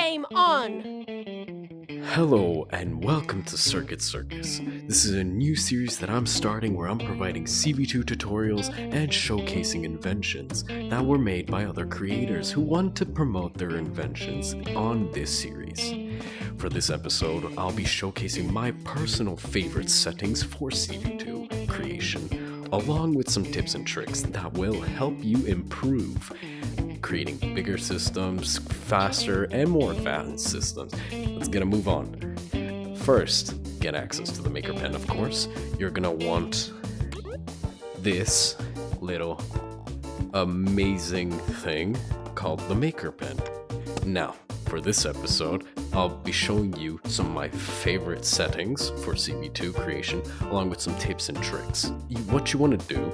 Game on! Hello and welcome to Circus. This is a new series that I'm starting where I'm providing CV2 tutorials and showcasing inventions that were made by other creators who want to promote their inventions on this series. For this episode, I'll be showcasing my personal favorite settings for CV2 creation, along with some tips and tricks that will help you improve creating bigger systems, faster, and more advanced systems. Let's get a move on. First, get access to the Maker Pen, of course. You're gonna want this little amazing thing called the Maker Pen. Now, for this episode, I'll be showing you some of my favorite settings for CV2 creation, along with some tips and tricks. What you want to do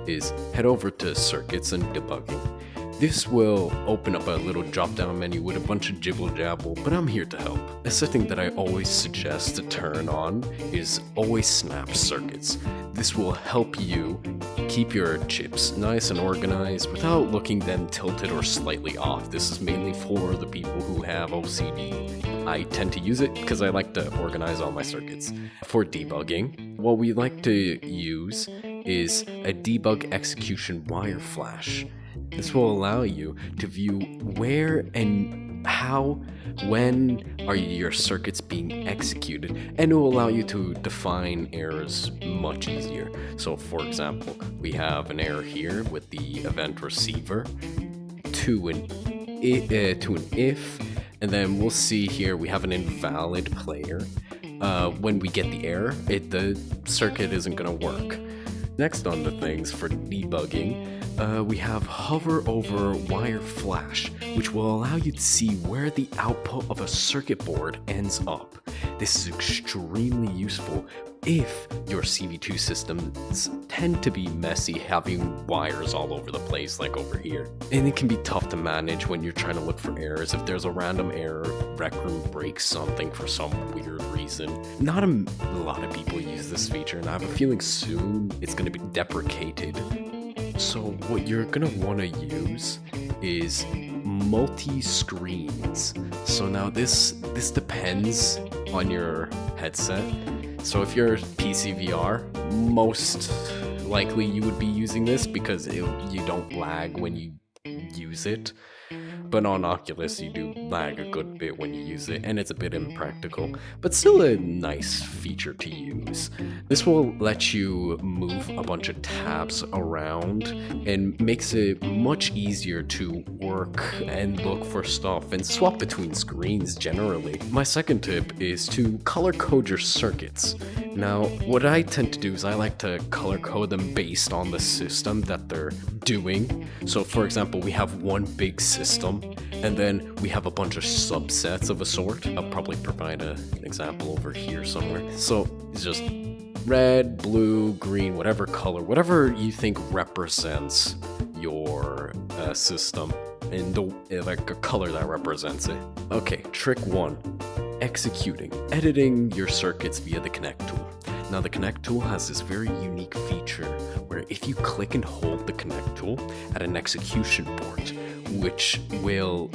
is head over to Circuits and Debugging. This will open up a little drop-down menu with a bunch of jibble-jabble, but I'm here to help. A setting that I always suggest to turn on is Always Snap Circuits. This will help you keep your chips nice and organized without looking them tilted or slightly off. This is mainly for the people who have OCD. I tend to use it because I like to organize all my circuits. For debugging, what we like to use is a debug execution wire flash. This will allow you to view where and how, when are your circuits being executed, and it will allow you to define errors much easier. So for example, we have an error here with the event receiver to an if, and then we'll see here we have an invalid player. When we get the error, the circuit isn't going to work. Next on the things for debugging, we have hover over wire flash, which will allow you to see where the output of a circuit board ends up. This is extremely useful if your CV2 systems tend to be messy, having wires all over the place like over here. And it can be tough to manage when you're trying to look for errors. If there's a random error, Rec Room breaks something for some weird reason. Not a lot of people use this feature, and I have a feeling soon it's going to be deprecated. So what you're going to want to use is multi-screens. So now this depends on your headset. So if you're PCVR, most likely you would be using this because you don't lag when you use it. But on Oculus, you do lag a good bit when you use it, and it's a bit impractical, but still a nice feature to use. This will let you move a bunch of tabs around and makes it much easier to work and look for stuff and swap between screens generally. My second tip is to color code your circuits. Now, what I tend to do is I like to color code them based on the system that they're doing. So for example, we have one big system, and then we have a bunch of subsets of a sort. I'll probably provide an example over here somewhere. So it's just red, blue, green, whatever color, whatever you think represents your system, and like a color that represents it. Okay, trick one. Editing your circuits via the Connect tool. Now the Connect tool has this very unique feature where if you click and hold the Connect tool at an execution board, which will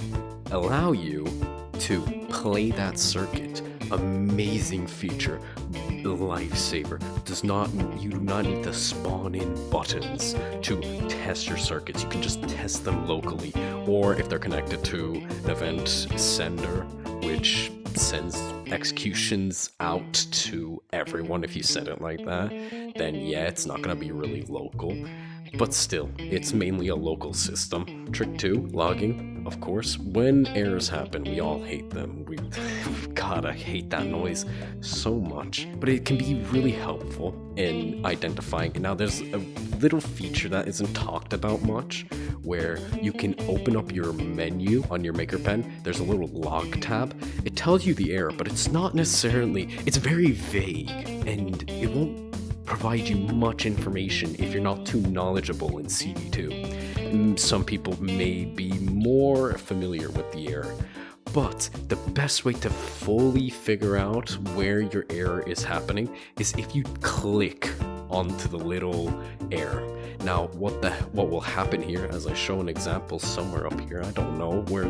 allow you to play that circuit. Amazing feature, lifesaver. You do not need to spawn in buttons to test your circuits. You can just test them locally, or if they're connected to an event sender, which sends executions out to everyone. If you set it like that, then yeah, it's not going to be really local, but still, it's mainly a local system. Trick 2, logging. Of course, when errors happen, we all hate them. God, I hate that noise so much. But it can be really helpful in identifying. And now there's a little feature that isn't talked about much, where you can open up your menu on your Maker Pen. There's a little log tab. It tells you the error, but it's not necessarily, it's very vague, and it won't provide you much information if you're not too knowledgeable in CV2. Some people may be more familiar with the error, but the best way to fully figure out where your error is happening is if you click onto the little error. Now, what will happen here, as I show an example somewhere up here, I don't know where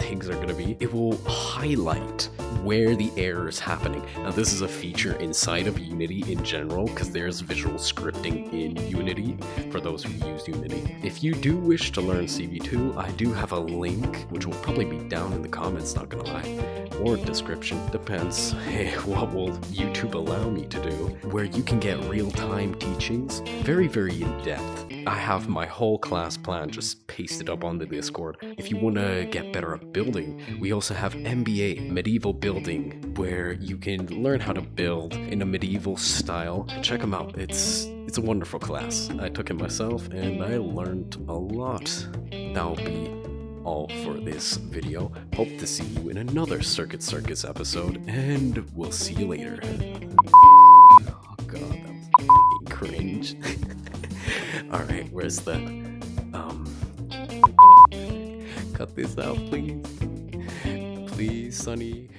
things are going to be. It will highlight where the error is happening. Now, this is a feature inside of Unity in general, because there's visual scripting in Unity for those who use Unity. If you do wish to learn CV2, I do have a link, which will probably be down in the comments, not gonna lie, or description, depends. Hey, what will YouTube allow me to do? Where you can get real-time teachings, very, very in-depth. I have my whole class plan just pasted up on the Discord. If you want to get better at building, we also have MBA, Medieval Building, where you can learn how to build in a medieval style. Check them out. It's a wonderful class. I took it myself and I learned a lot. That'll be all for this video. Hope to see you in another Circus episode, and we'll see you later. Oh god, that was cringe. Alright, where's the cut this out, please. Please, Sonny.